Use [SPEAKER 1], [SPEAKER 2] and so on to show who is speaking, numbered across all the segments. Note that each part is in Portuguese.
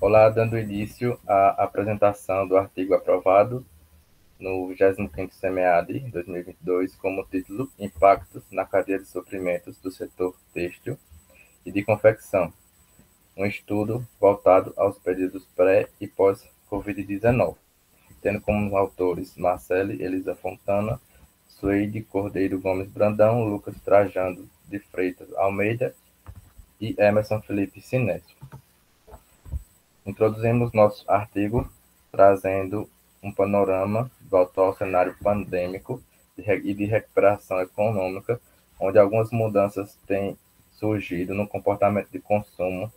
[SPEAKER 1] Olá, dando início à apresentação do artigo aprovado no 25º SEMEAD 2022, como título Impactos na cadeia de suprimentos do setor têxtil e de confecção, um estudo voltado aos períodos pré e pós-Covid-19, tendo como autores Marcele Elisa Fontana, Suede Cordeiro Gomes Brandão, Lucas Trajano de Freitas Almeida e Emerson Felipe Sinésio. Introduzimos nosso artigo trazendo um panorama do atual cenário pandêmico e de recuperação econômica, onde algumas mudanças têm surgido no comportamento de consumo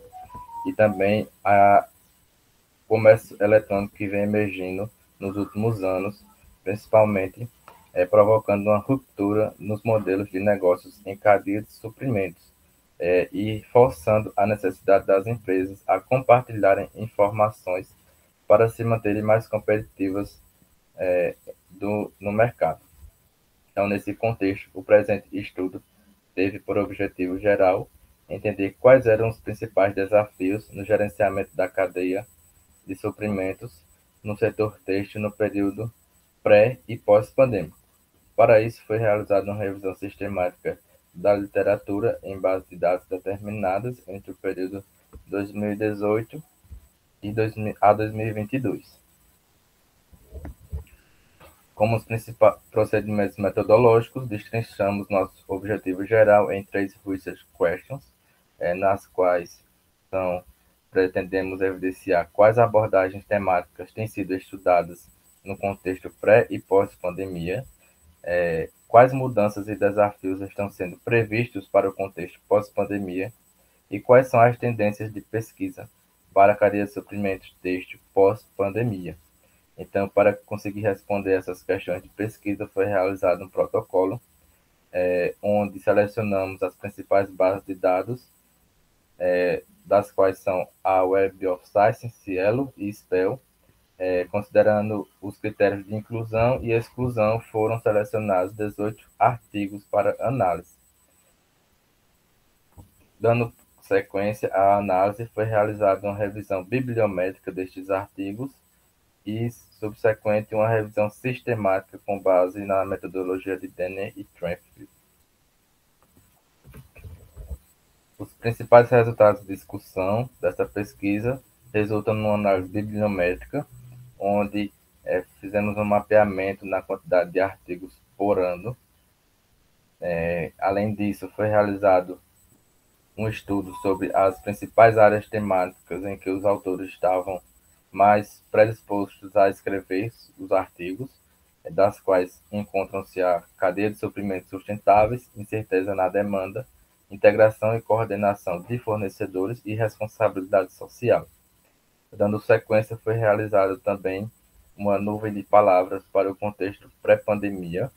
[SPEAKER 1] e também a comércio eletrônico que vem emergindo nos últimos anos, principalmente provocando uma ruptura nos modelos de negócios em cadeia de suprimentos, e forçando a necessidade das empresas a compartilharem informações para se manterem mais competitivas no mercado. Então, nesse contexto, o presente estudo teve por objetivo geral entender quais eram os principais desafios no gerenciamento da cadeia de suprimentos no setor têxtil no período pré e pós-pandêmico. Para isso, foi realizada uma revisão sistemática da literatura em base de dados determinadas entre o período 2018 a 2022. Como os principais procedimentos metodológicos, destrinchamos nosso objetivo geral em 3 research questions, nas quais pretendemos evidenciar quais abordagens temáticas têm sido estudadas no contexto pré e pós-pandemia, quais mudanças e desafios estão sendo previstos para o contexto pós-pandemia e quais são as tendências de pesquisa para a cadeia de suprimentos têxtil pós-pandemia. Então, para conseguir responder essas questões de pesquisa, foi realizado um protocolo, onde selecionamos as principais bases de dados, das quais são a Web of Science, Cielo e Spell. Considerando os critérios de inclusão e exclusão, foram selecionados 18 artigos para análise. Dando sequência à análise, foi realizada uma revisão bibliométrica destes artigos e, subsequente, uma revisão sistemática com base na metodologia de Denner e Trenfield. Os principais resultados de discussão dessa pesquisa resultam numa análise bibliométrica, onde fizemos um mapeamento na quantidade de artigos por ano. Além disso, foi realizado um estudo sobre as principais áreas temáticas em que os autores estavam mais predispostos a escrever os artigos, das quais encontram-se a cadeia de suprimentos sustentáveis, incerteza na demanda, integração e coordenação de fornecedores e responsabilidade social. Dando sequência, foi realizado também uma nuvem de palavras para o contexto pré-pandemia,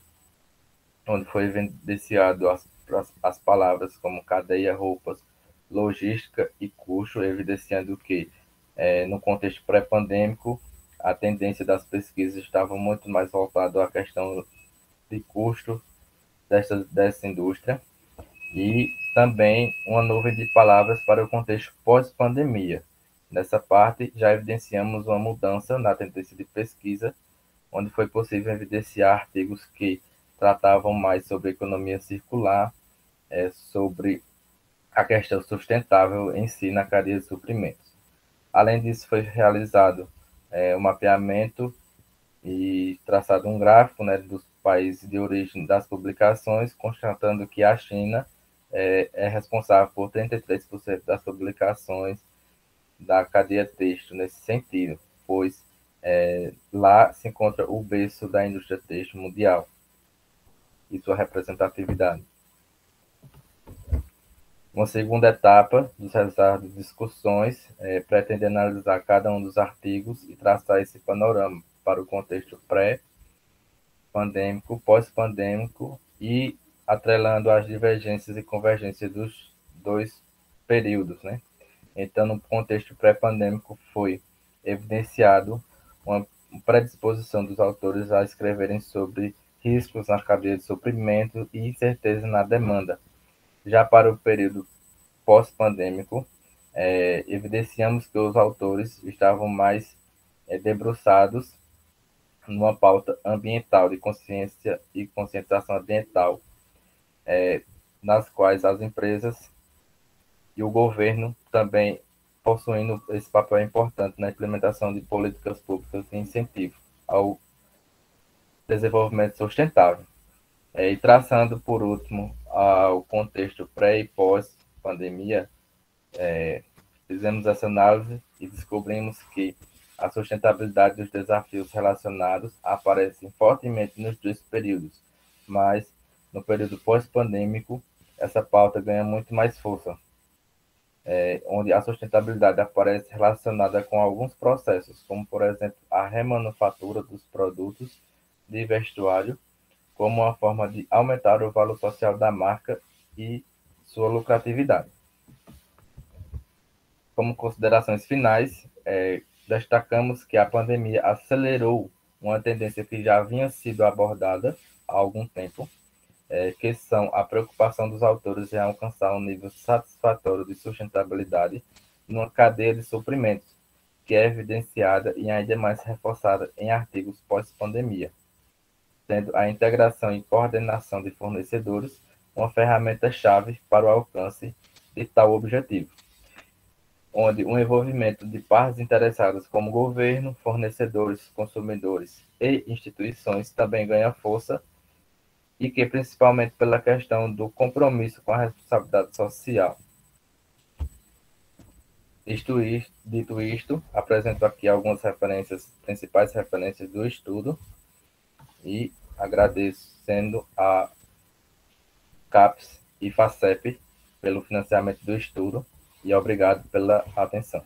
[SPEAKER 1] onde foi evidenciado as palavras como cadeia, roupas, logística e custo, evidenciando que, no contexto pré-pandêmico, a tendência das pesquisas estava muito mais voltada à questão de custo dessa indústria, e também uma nuvem de palavras para o contexto pós-pandemia. Nessa parte, já evidenciamos uma mudança na tendência de pesquisa, onde foi possível evidenciar artigos que tratavam mais sobre economia circular, sobre a questão sustentável em si na cadeia de suprimentos. Além disso, foi realizado um mapeamento e traçado um gráfico, né, dos países de origem das publicações, constatando que a China é responsável por 33% das publicações da cadeia têxtil nesse sentido, pois lá se encontra o berço da indústria têxtil mundial e sua representatividade. Uma segunda etapa dos resultados de discussões pretende analisar cada um dos artigos e traçar esse panorama para o contexto pré-pandêmico, pós-pandêmico e atrelando as divergências e convergências dos dois períodos, né? Então, no contexto pré-pandêmico, foi evidenciado uma predisposição dos autores a escreverem sobre riscos na cadeia de suprimento e incerteza na demanda. Já para o período pós-pandêmico, evidenciamos que os autores estavam mais debruçados numa pauta ambiental, de consciência e conscientização ambiental, nas quais as empresas e o governo também possuindo esse papel importante na implementação de políticas públicas de incentivo ao desenvolvimento sustentável. E traçando, por último, o contexto pré e pós-pandemia, fizemos essa análise e descobrimos que a sustentabilidade dos desafios relacionados aparecem fortemente nos dois períodos, mas no período pós-pandêmico, essa pauta ganha muito mais força, onde a sustentabilidade aparece relacionada com alguns processos, como, por exemplo, a remanufatura dos produtos de vestuário, como uma forma de aumentar o valor social da marca e sua lucratividade. Como considerações finais, destacamos que a pandemia acelerou uma tendência que já vinha sido abordada há algum tempo, que são a preocupação dos autores em alcançar um nível satisfatório de sustentabilidade numa cadeia de suprimentos, que é evidenciada e ainda mais reforçada em artigos pós-pandemia, sendo a integração e coordenação de fornecedores uma ferramenta-chave para o alcance de tal objetivo, onde o envolvimento de partes interessadas como governo, fornecedores, consumidores e instituições também ganha força e que principalmente pela questão do compromisso com a responsabilidade social. Dito isto, apresento aqui algumas principais referências do estudo e agradecendo a CAPES e FACEP pelo financiamento do estudo e obrigado pela atenção.